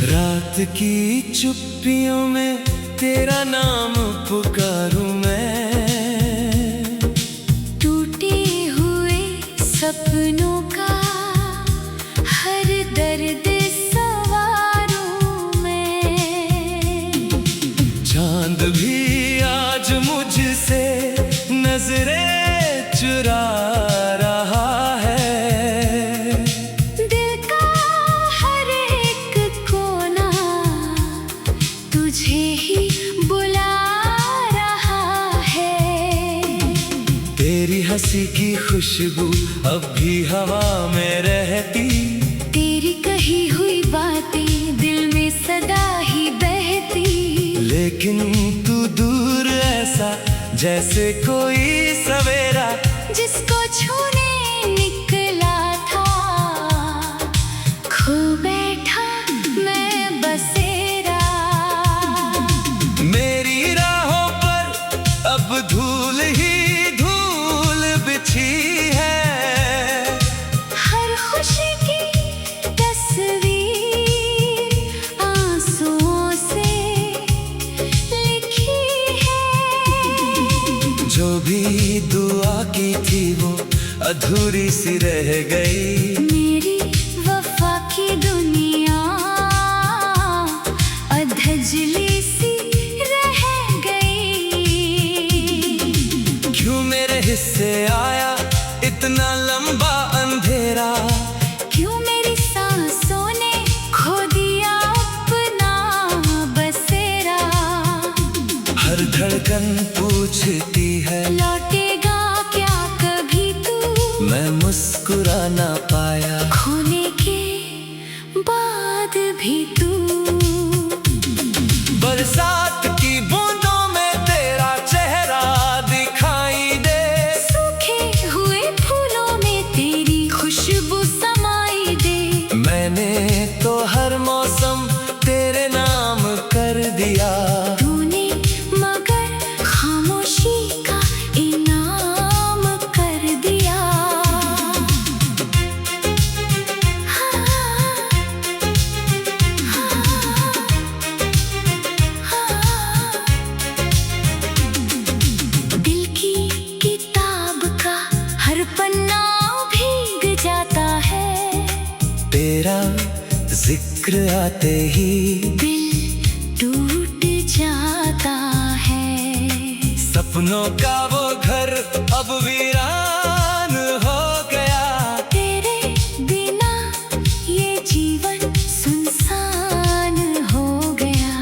रात की चुप्पियों में तेरा नाम पुकारूं मैं, टूटे हुए सपनों का हर दर्द सवारूं मैं। चांद भी आज मुझसे नजरें चुरा रहा है, दिल का हर एक कोना तुझे ही बुला रहा है। तेरी हंसी की खुशबू अब भी हवा में रहती, तेरी कही हुई बातें दिल में सदा ही बहती। लेकिन तू दूर ऐसा जैसे कोई सवेरा जिसको छूने निकला था, खो बैठा मैं बसेरा। मेरी राहों पर अब धूल ही धूल बिछी है, हर खुशी की तस्वीर आंसुओं से लिखी है। जो भी दुआ की थी वो अधूरी सी रह गई। मेरी वफा की दुनिया अधजली सी रह गई। क्यों मेरे हिस्से आया इतना लंबा अंधेरा, क्यों मेरी सांसों ने खो दिया अपना बसेरा। हर धड़कन पूछती है लौटेगा क्या कभी तू, मैं मुस्कुरा ना पाया खोने के बाद भी तू। बरसात की बूंदों में तेरा चेहरा दिखाई दे, सूखे हुए फूलों में तेरी खुशबू समाई दे। मैंने तो हर मौसम तेरे नाम कर दिया, तूने मगर खामोशी का इनाम कर दिया। दिल की किताब का हर पन्ना भीग जाता है, तेरा जिक्र आते ही दिल टूट जाता है। सपनों का वो घर अब वीरान हो गया, तेरे बिना ये जीवन सुनसान हो गया।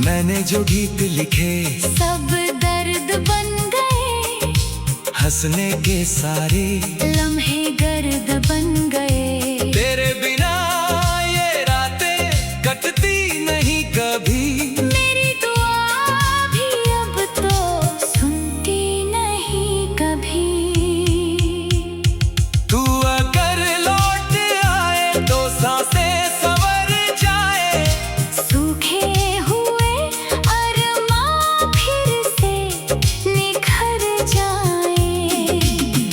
मैंने जो गीत लिखे सब दर्द बन गए, हंसने के सारे लम्हे गर्द बन गए। तेरे बिना ये रातें कटती नहीं कभी, मेरी दुआ भी अब तो सुनती नहीं कभी। तू अगर लौट आए तो सांसें संवर जाए, सूखे हुए अरमां फिर से निखर जाए।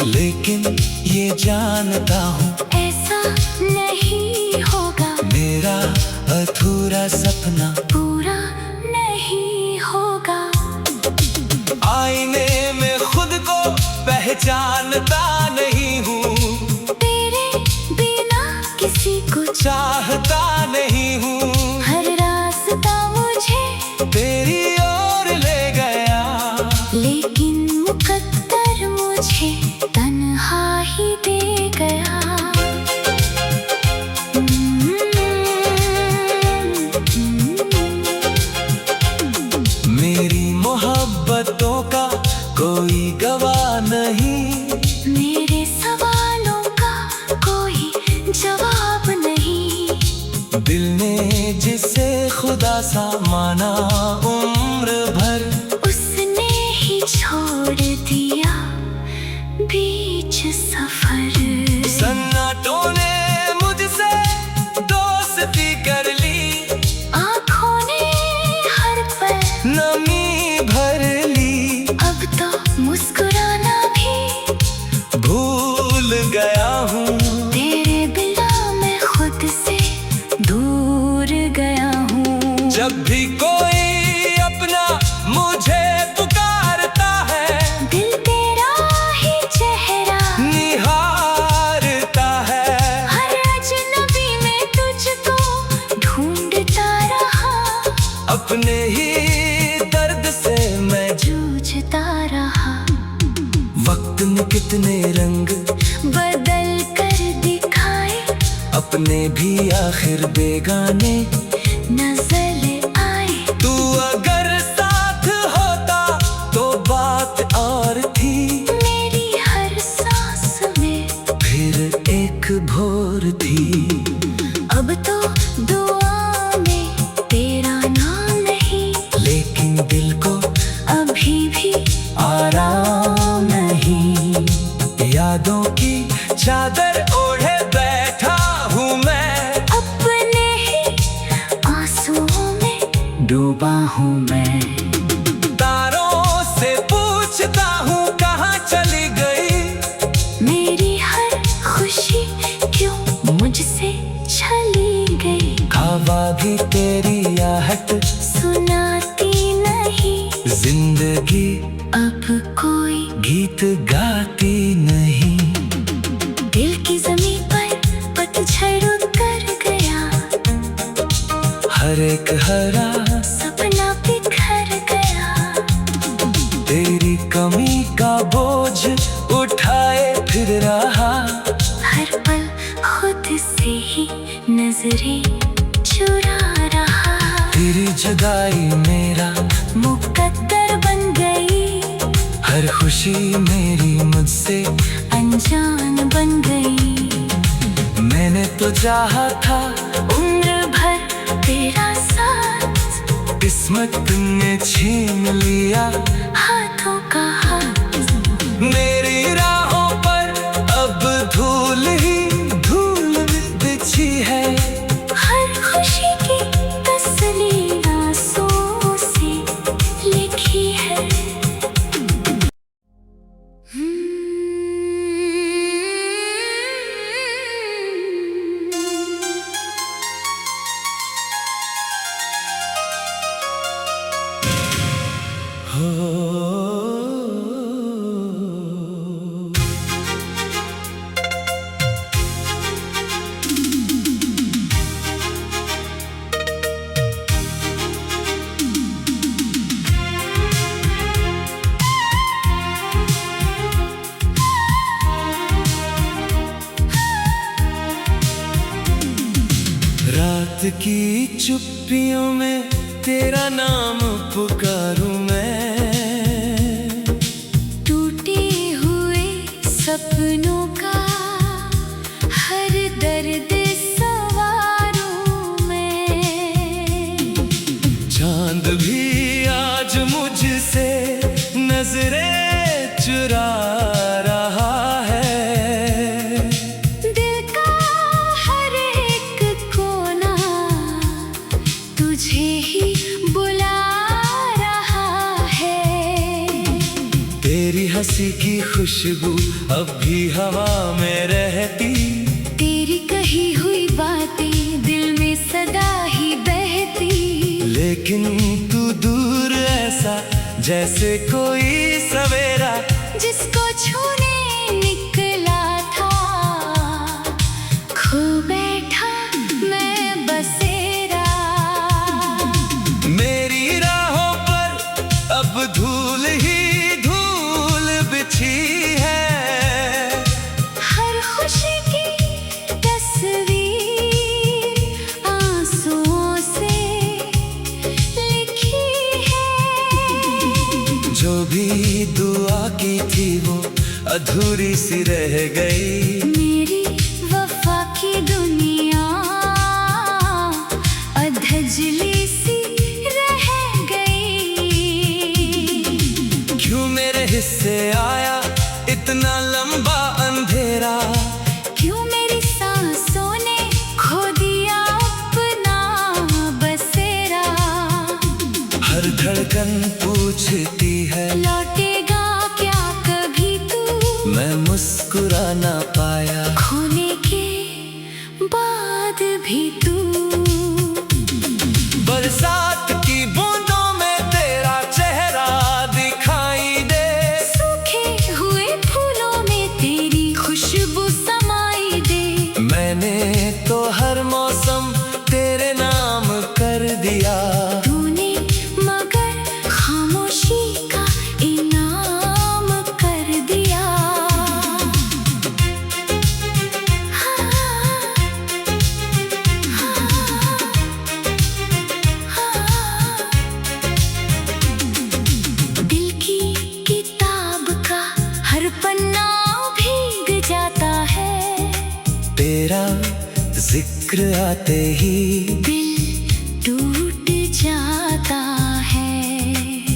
लेकिन ये जानता हूँ ऐसा नहीं होगा, मेरा अधूरा सपना पूरा नहीं होगा। आईने में खुद को पहचानता नहीं हूँ, तेरे बिना किसी को चाहता नहीं हूँ। हर रास्ता मुझे तेरी ओर ले गया, लेकिन मुकद्दर मुझे तन्हा ही दे गया। गवाह नहीं, मेरे सवालों का कोई जवाब नहीं। दिल ने जिसे खुदा सा माना उम्र भर, उसने ही छोड़ दिया बीच सफर। सन्नाटों ने मुझसे दोस्ती कर ली, आँखों ने हर पल नमी भर ली। अब तो मुस्कुराना भी भूल गया हूँ, तेरे बिना मैं खुद से दूर गया हूँ। जब भी कोई अपना मुझे पुकारता है, दिल तेरा ही चेहरा निहारता है। हर अजनबी में तुझको ढूंढता रहा, अपने ही दर्द से मैं जूझता रहा। वक्त ने कितने रंग बदल कर दिखाए, अपने भी आखिर बेगाने नजर आए। तू अगर साथ होता तो बात और थी, मेरी हर सांस में फिर एक भोर थी। अब तो दुआ में तेरा नाम नहीं, लेकिन दिल को अभी भी आराम नहीं। यादों की चादर ओढ़े बैठा हूँ मैं, अपने ही आंसुओं में डूबा हूँ मैं। तारों से पूछता हूँ कहाँ चली गई, मेरी हर खुशी क्यों मुझसे चली गई। हवा भी तेरी आहट सुनाती नहीं, जिंदगी अब कोई गीत गाती नहीं। दिल की जमीन पर पतझड़ उतर गया, हर एक हरा सपना बिखर गया। तेरी कमी का बोझ उठाए फिर रहा, हर पल खुद से ही नजरें चुरा रहा। तेरी जुदाई मेरा मुकद्दर बन गई, हर खुशी मेरी मुझसे अनजान बन गई। मैंने तो चाहा था उम्र भर तेरा साथ, किस्मत ने छीन लिया हाथों का हाथ। मेरी राहों पर अब धूल ही धूल बिछी है, हर खुशी की तस्वीर आंसुओं से लिखी है। रात की चुप्पियों में तेरा नाम पुकारूं मैं, टूटे हुए सपनों का हर दर्द सवारूं मैं। चांद भी आज मुझसे नजरें चुरा रहा है। दिल का हर एक कोना तुझे ही बुला रहा है। तेरी हंसी की खुशबू अब भी हवा में रहती, तेरी कही हुई बातें दिल में सदा ही बहती। लेकिन तू दूर ऐसा जैसे कोई सवेरा, जिसको छूने निकला था खो बैठा मैं बसेरा। मेरी राहों पर अब धूल ही धूल बिछी है, हर खुशी की तस्वीर आंसुओं से लिखी है। जो भी दुआ की अधूरी सी रह गई। मेरी वफा की दुनिया अधजली सी रह गई। क्यों मेरे हिस्से आया इतना लंबा अंधेरा, क्यों मेरी सांसों ने खो दिया अपना बसेरा। हर धड़कन पूछती है लौटेगा क्या कभी तू, मैं मुस्कुरा ना पाया। खोने के बाद भी तू। बरसात की बूंदों में तेरा चेहरा दिखाई दे, सूखे हुए फूलों में तेरी खुशबू समाई दे। मैंने तो हर मौसम तेरे नाम कर दिया। तूने मगर खामोशी का इनाम कर दिया। दिल की किताब का हर पन्ना भीग जाता है। तेरा जिक्र आते ही दिल टूट जाता है।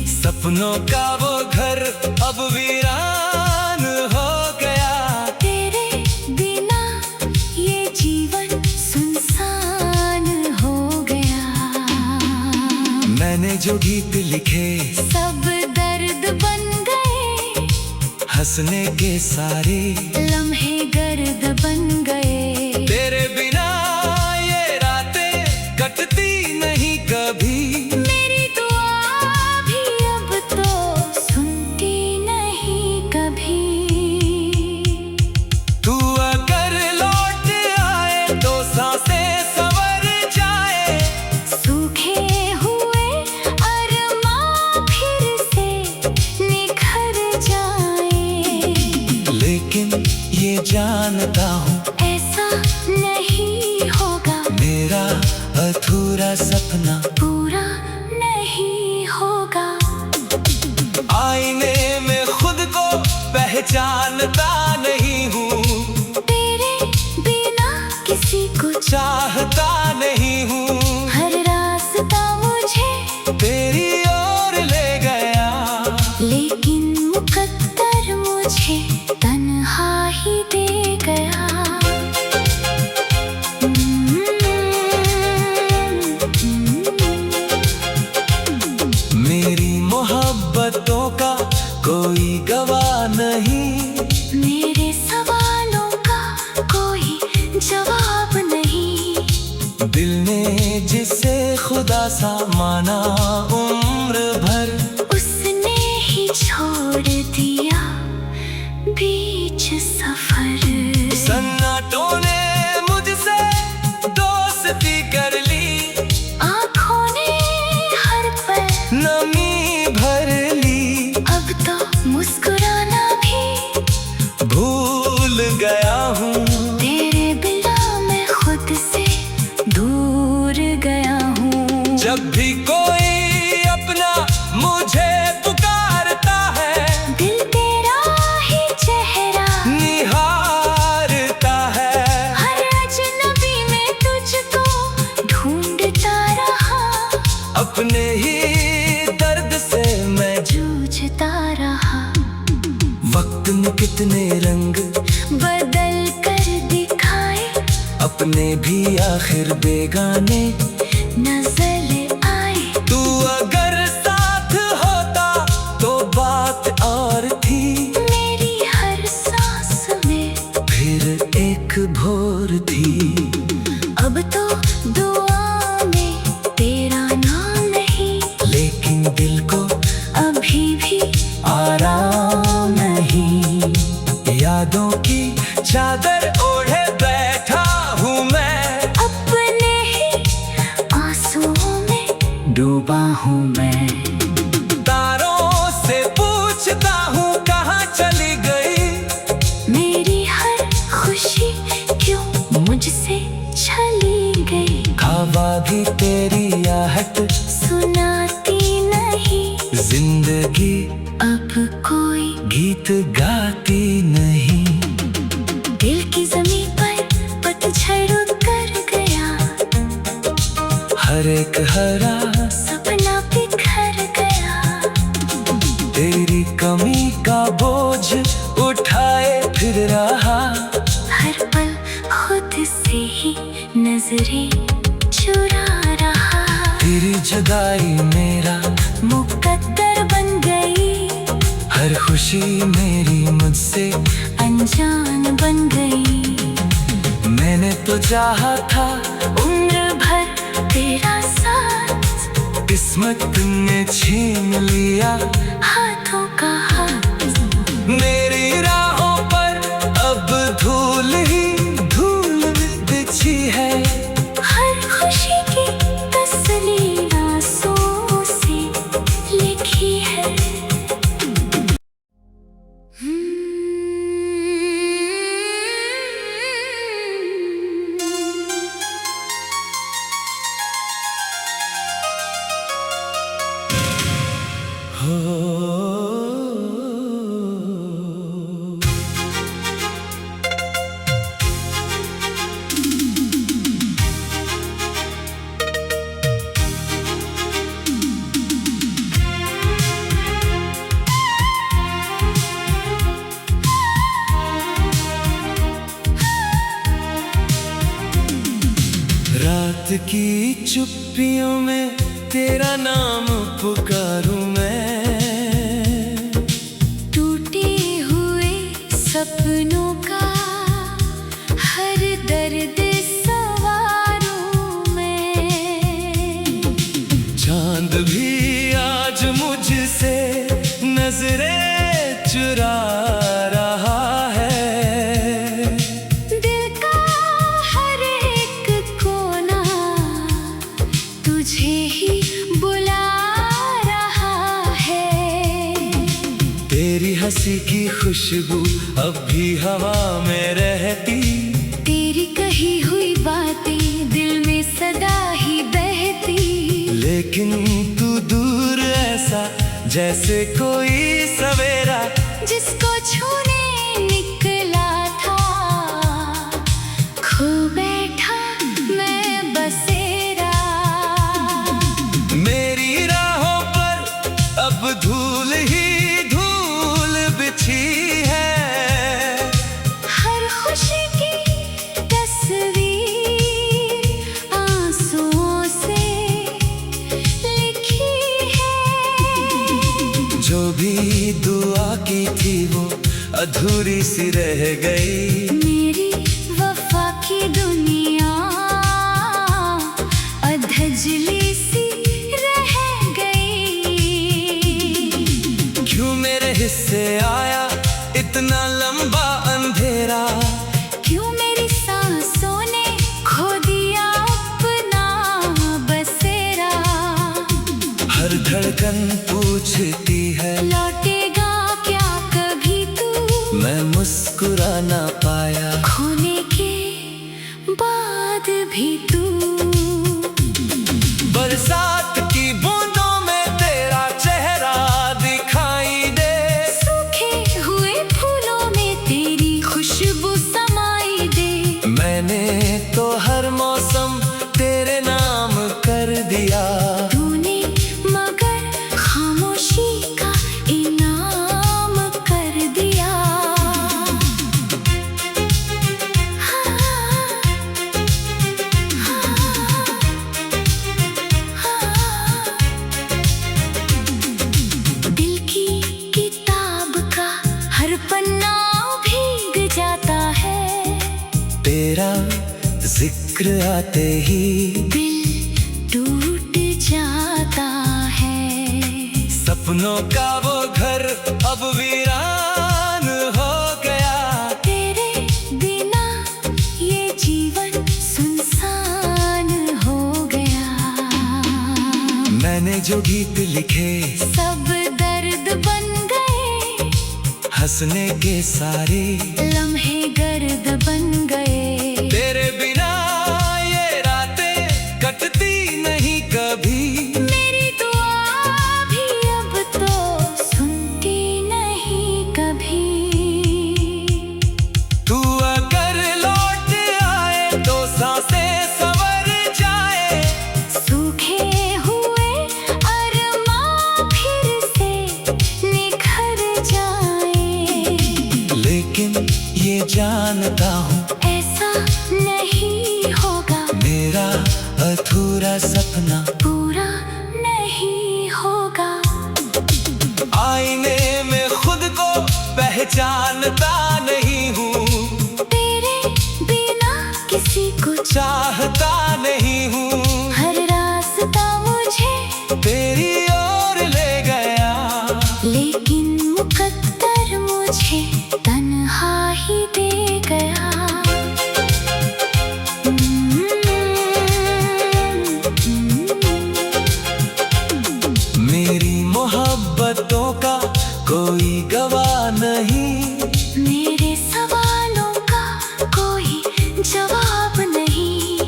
सपनों का वो घर अब वीरान हो गया। तेरे बिना ये जीवन सुनसान हो गया। मैंने जो गीत लिखे सब दर्द बन गए। हंसने के सारे लम्हे गर्द बन गए। तेरे बिना ये रातें कटती नहीं कभी। मेरी दुआ भी अब तो सुनती नहीं कभी। तू अगर लौट आए तो सांसें संवर जाए। सूखे हुए अरमां फिर से निखर जाए। लेकिन ये जानता हूँ ऐसा नहीं होगा, मेरा अधूरा सपना पूरा नहीं होगा। आईने में खुद को पहचानता नहीं हूँ, तेरे बिना किसी को चाहता नहीं हूँ। हर रास्ता मुझे तेरी ओर ले गया, लेकिन मुकद्दर मुझे तन्हा ही दे गया। मेरी मोहब्बतों का कोई गवाह नहीं। मेरे सवालों का कोई जवाब नहीं। दिल ने जिसे खुदा सा माना उम्र भर, उसने ही छोड़ दिया बीच सफर। सन्नाटों ने मुझसे दोस्ती कर ली। आँखों ने हर पल नमी भर ली। अब तो मुस्कुराना भी भूल गया हूँ। तेरे बिना मैं खुद से दूर गया हूँ। जब भी कोई अपना मुझे पुकारता है, दिल तेरा ही चेहरा निहारता है। हर अजनबी में तुझको ढूंढता रहा। अपने ही दर्द से मैं जूझता रहा। वक्त ने कितने रंग बदल कर दिखाए, अपने भी आखिर बेगाने नजर आए। तू अगर साथ होता तो बात और थी। मेरी हर सांस में फिर एक भोर थी। अब तो दुआ में तेरा नाम नहीं, लेकिन दिल को अभी भी आराम नहीं। यादों की चादर ओढ़े बैठा हूँ मैं, अपने ही आंसुओं में डूबा हूँ मैं। तारों से पूछता हूँ कहाँ चली गई। मेरी हर खुशी क्यों मुझसे छली गई। हवा भी तेरी आहट सुनाती नहीं, जिंदगी अब कोई गीत गा मुस्कुराती नहीं। दिल की ज़मीं पर पतझड़ उतर गया, हर एक हरा सपना बिखर गया। तेरी कमी का बोझ उठाए फिर रहा, हर पल खुद से ही नजरें चुरा रहा। तेरी जुदाई मेरा मुकद्दर बन गई, हर खुशी मेरी मुझसे अनजान बन गई। मैंने तो चाहा था उम्र भर तेरा साथ, किस्मत ने छीन लिया हाथों का हाथ। मेरी राहों पर अब धूल ही धूल बिछी है। हर खुशी की तस्वीर आंसुओं से लिखी है। रात की चुप्पियों में तेरा नाम पुकारूं मैं। टूटे हुए सपनों का हर दर्द सवारूं मैं। चांद भी आज मुझसे नजरें चुरा रहा है। दिल का हर एक कोना तुझे ही बुला रहा है। तेरी हंसी की खुशबू अब भी हवा में रहती, तेरी कही हुई बातें दिल में सदा ही बहती। लेकिन तू दूर ऐसा जैसे कोई सवेरा, जिसको छूने निकला था खो बैठा मैं बसेरा। मेरी राहों पर अब धूल ही धूल बिछी है। हर खुशी की तस्वीर आंसुओं से लिखी है। जो भी दुआ की थी वो अधूरी सी रह गई। मेरी वफा की दुनिया अधजली सी रह गई। क्यों मेरे हिस्से आया इतना लंबा अंधेरा, क्यों मेरी सांसों ने खो दिया अपना बसेरा। हर धड़कन पूछती है लौटेगा क्या कभी तू, मैं मुस्कुरा ना पाया खोने के बाद भी तू। बरसात की बूंदों में तेरा चेहरा दिखाई दे। सूखे हुए फूलों में तेरी खुशबू समाई दे। मैंने तो हर मौसम तेरे नाम कर दिया। तूने मगर खामोशी का इनाम कर दिया। हाँ, हाँ, दिल की किताब का हर पन्ना भीग जाता है। तेरा जिक्र आते ही दिल टूट जाता है। सपनों का वो घर अब वीरान हो गया। तेरे बिना ये जीवन सुनसान हो गया। मैंने जो गीत लिखे सब दर्द बन गए, हंसने के सारे लम्हे गर्द बन गए। तेरे बिना ये रातें कटती नहीं कभी। मेरी दुआ भी अब तो सुनती नहीं कभी। लेकिन ये जानता हूँ ऐसा नहीं होगा, मेरा अधूरा सपना पूरा नहीं होगा। आईने में खुद को पहचानता नहीं हूँ, तेरे बिना किसी को चाहता नहीं हूँ। हर रास्ता मुझे तेरी ओर ले गया, लेकिन मुकद्दर मुझे तन्हा ही दे गया। मेरी मोहब्बतों का कोई गवाह नहीं, मेरे सवालों का कोई जवाब नहीं।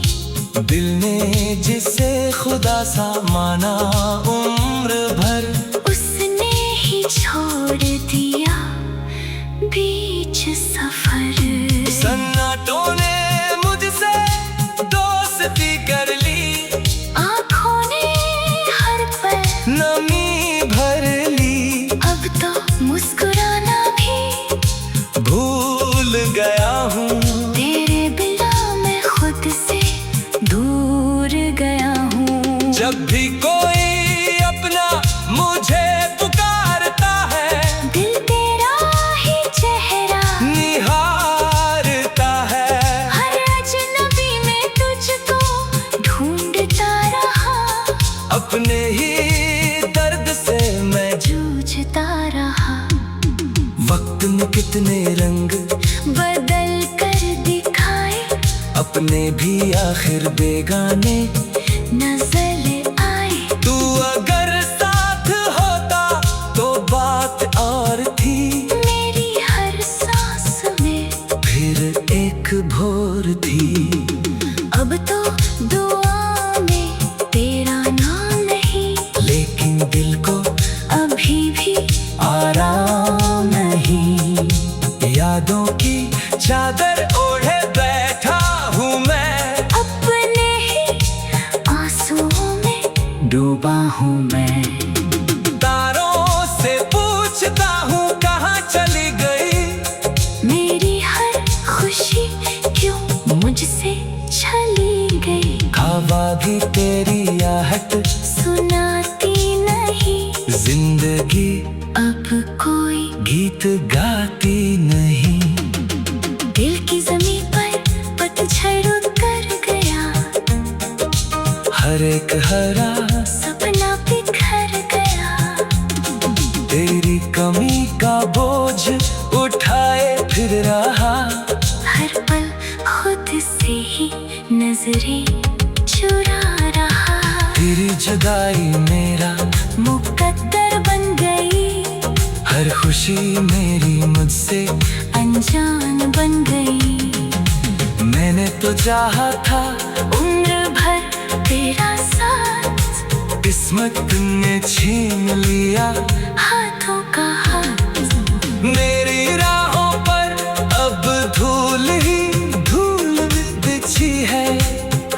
दिल ने जिसे खुदा सा माना उम्र भर, उसने ही छोड़ दिया बीच सफर। सन्नाटों ने मुझसे दोस्ती कर ली, आँखों ने हर पल नमी भर ली। अब तो मुस्कुराना भी भूल गया हूँ, तेरे बिना मैं खुद से दूर गया हूँ। जब भी कोई अपना मुझे पुकारता है, दिल तेरा ही चेहरा निहारता है। हर अजनबी में तुझको ढूंढता रहा, अपने ही दर्द से मैं जूझता रहा। वक्त ने कितने रंग बदल कर दिखाए, अपने भी आखिर बेगाने नजर आए। तू अगर साथ होता तो बात और थी, मेरी हर सांस में फिर एक भोर थी। अब तो दुआ में तेरा नाम नहीं, लेकिन दिल को अभी भी आराम नहीं। यादों की चादर ओढ़े बैठा हूँ मैं, अपने ही आंसुओं में डूबा हूँ मैं। तारों से पूछता हूँ कहाँ चली गई, मेरी हर खुशी क्यों मुझसे चली गई। हवा भी तेरी आहट सुनाती नहीं, जिंदगी अब कोई गीत गाती नहीं। दिल की जमीन पर पतझड़ कर गया, हर एक हरा सपना बिखर गया। तेरी कमी का बोझ उठाए फिर रहा, हर पल खुद से ही नजरें चुरा रहा। तेरी जुदाई मेरा मुकद्दर बन गई, हर खुशी मेरी मुझसे अनजान बन गई। मैंने तो चाहा था उम्र भर तेरा साथ, किस्मत ने छीन लिया हाथों का हाथ। मेरी राहों पर अब धूल ही धूल बिछी है,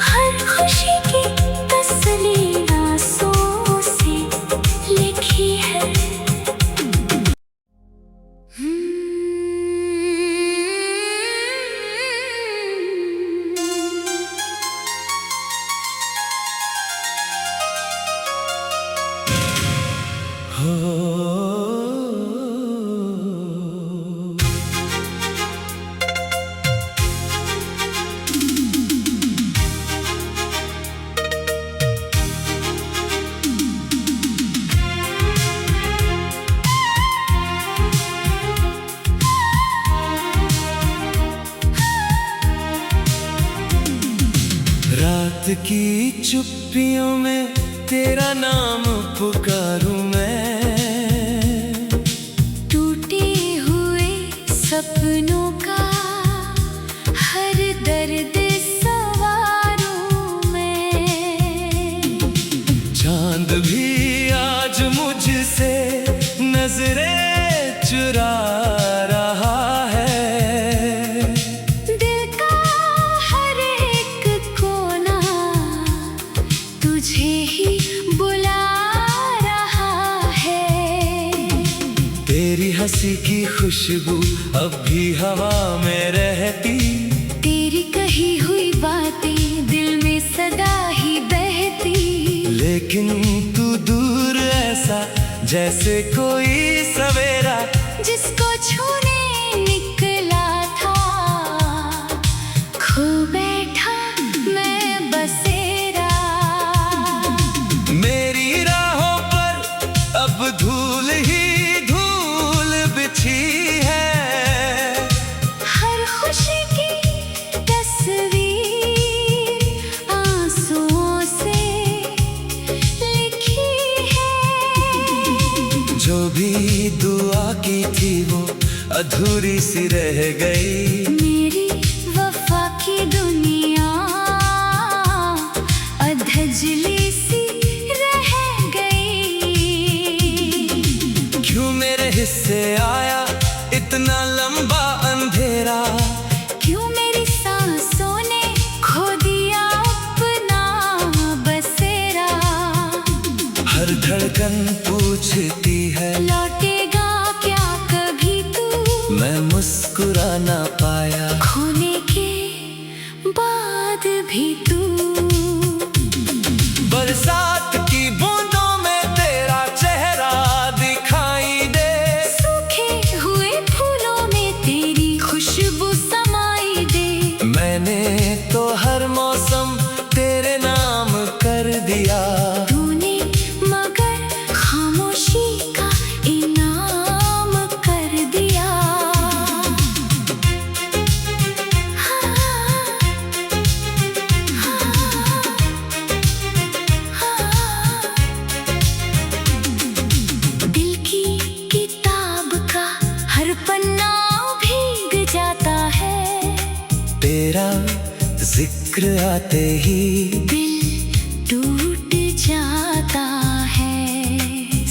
हर खुशी की तस्वीर आंसुओं से लिखी है। रात की चुप्पियों में तेरा नाम पुकारूं मैं, टूटे हुए सपनों का हर दर्द सवारूं मैं। चांद भी आज मुझसे नजरें चुरा रहा है, दिल का हर एक कोना तुझे ही बुला रहा है। तेरी हंसी की खुशबू खुशबू अब भी हवा में रहती। तेरी कही हुई बातें दिल में सदा ही बहती। लेकिन तू दूर ऐसा जैसे कोई सवेरा, जिसको छूने निकला था खो बैठा मैं बसेरा। मेरी राहों पर अब धूल ही धूल बिछी है। हर खुशी की तस्वीर आंसुओं से लिखी है। जो भी दुआ की थी वो अधूरी सी रह गई। मेरी वफा की दुनिया अधजली सी रह गई। क्यों मेरे हिस्से आया इतना लंबा अंधेरा? क्यों मेरी सांसों ने खो दिया अपना बसेरा? हर धड़कन पूछती है लौटेगा क्या कभी तू? मैं मुस्कुरा ना पाया खोने के बाद भी तू। बरसात की बूंदों में तेरा चेहरा दिखाई दे। सूखे हुए फूलों में तेरी खुशबू समाई दे। मैंने तो हर मौसम तेरे नाम कर दिया। तूने मगर खामोशी का इनाम कर दिया। दिल की किताब का हर पन्ना भीग जाता है। तेरा जिक्र आते ही दिल टूट जाता है।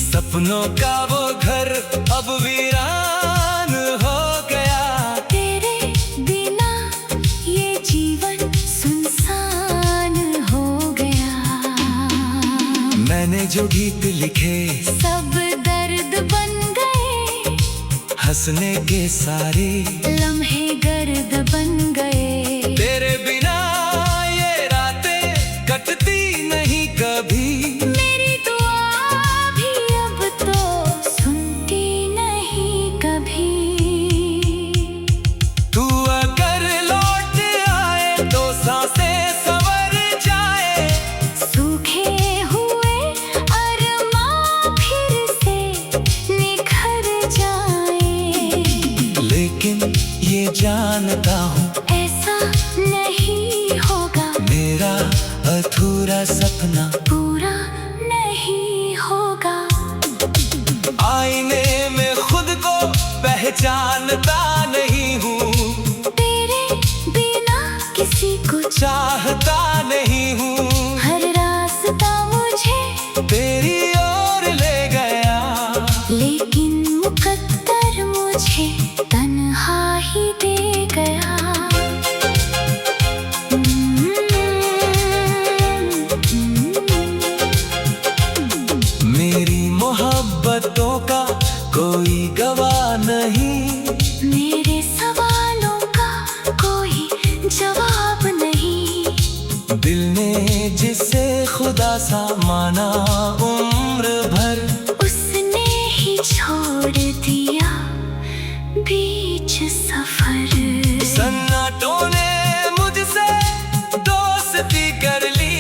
सपनों का वो घर अब वीरान हो गया। तेरे बिना ये जीवन सुनसान हो गया। मैंने जो गीत लिखे सब दर्द बन गए। हंसने के सारे लम्हे गर्द बन गए। तेरे बिना ये रातें कटती नहीं कभी। मेरी दुआ भी अब तो सुनती नहीं कभी। तू अगर लौट आए तो सांसें संवर जाए। सूखे हुए अरमां फिर से निखर जाए। लेकिन ये जानता हूँ ऐसा नहीं होगा। मेरा अधूरा सपना पूरा नहीं होगा। आईने में खुद को पहचानता नहीं हूँ। तेरे बिना किसी को चाहता नहीं हूँ। हर रास्ता मुझे तेरी ओर ले गया। लेकिन मुकद्दर मुझे तन्हा ही दे गया। मेरी मोहब्बतों का कोई गवाह नहीं। मेरे सवालों का कोई जवाब नहीं। दिल ने जिसे खुदा सा माना उम्र भर, उसने ही छोड़ दिया बीच सफर। सन्नाटों ने मुझसे दोस्ती कर ली।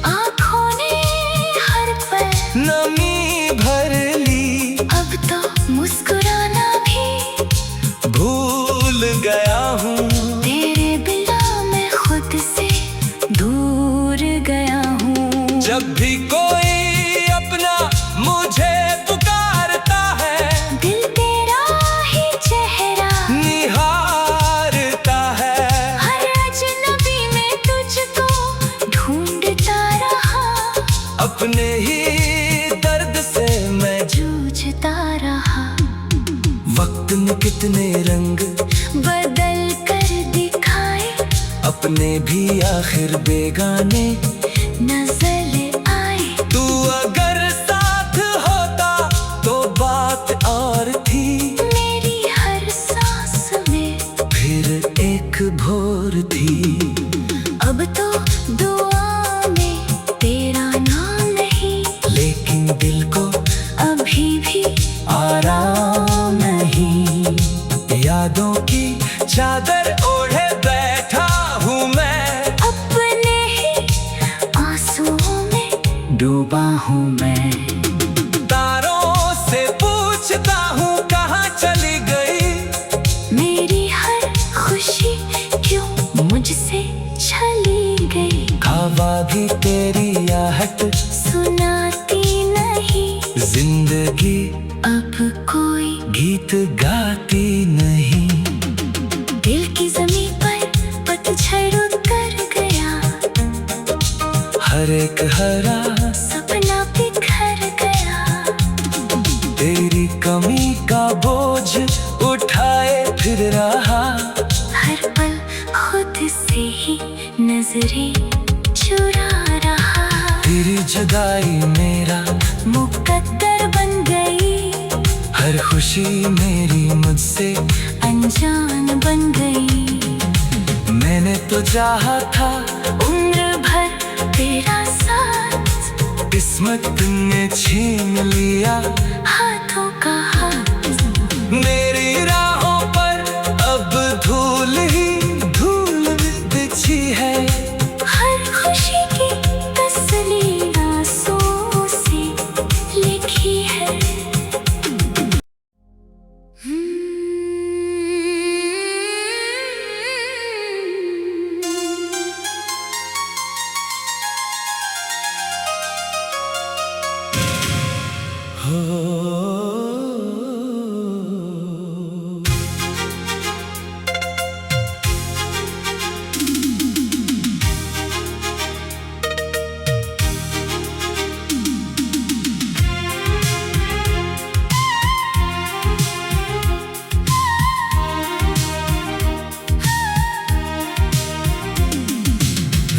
आँखों ने हर पल नमी भर ली। अब तो मुस्कुराना भी भूल गया हूँ। तेरे बिना मैं खुद से दूर गया हूँ। जब भी कोई अपना मुझे पुकारता है, दिल तेरा ही चेहरा निहारता है। हर अजनबी में तुझको ढूंढता रहा। अपने ही दर्द से मैं जूझता रहा। वक्त ने कितने रंग बदल कर दिखाए। अपने भी आखिर बेगाने नजर आए। तू अगर साथ होता तो बात और थी। मेरी हर यादों की चादर ओढ़े बैठा हूँ मैं, अपने ही आंसुओं में डूबा हूँ मैं। तारों से पूछता हूँ कहाँ चली गई, मेरी हर खुशी क्यों मुझसे चली गई। हवा भी तेरी आहट सुनाती नहीं, जिंदगी अब कोई गीत गाती नहीं। दिल की ज़मीं पर पतझड़ उतर गया, हर एक हरा सपना बिखर गया। तेरी कमी का बोझ उठाए फिर रहा, हर पल खुद से ही नजरें चुरा रहा। तेरी जुदाई मेरा मुकद्दर बन गई, हर खुशी मेरी मुझसे अनजान बन गई। मैंने तो चाहा था उम्र भर तेरा साथ, किस्मत ने छीन लिया हाथों का हाथ। मेरी राहों पर अब धूल ही धूल बिछी है, हर खुशी की तस्वीर आंसुओं से लिखी है।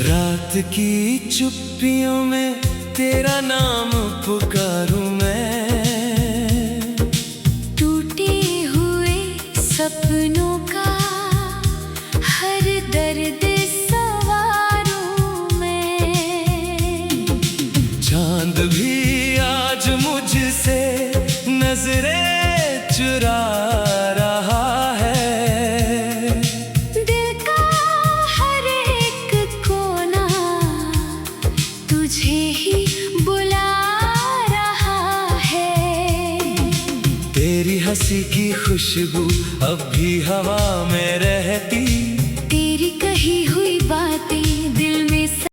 रात की चुप्पियों में तेरा नाम पुकारूं मैं, टूटे हुए सपनों का हर दर्द सवारूं मैं। चांद भी आज मुझसे नजरें चुरा रहा है, दिल का हर एक कोना तुझे ही बुला रहा है। तेरी हंसी की खुशबू अब भी हवा में रहती, तेरी कही हुई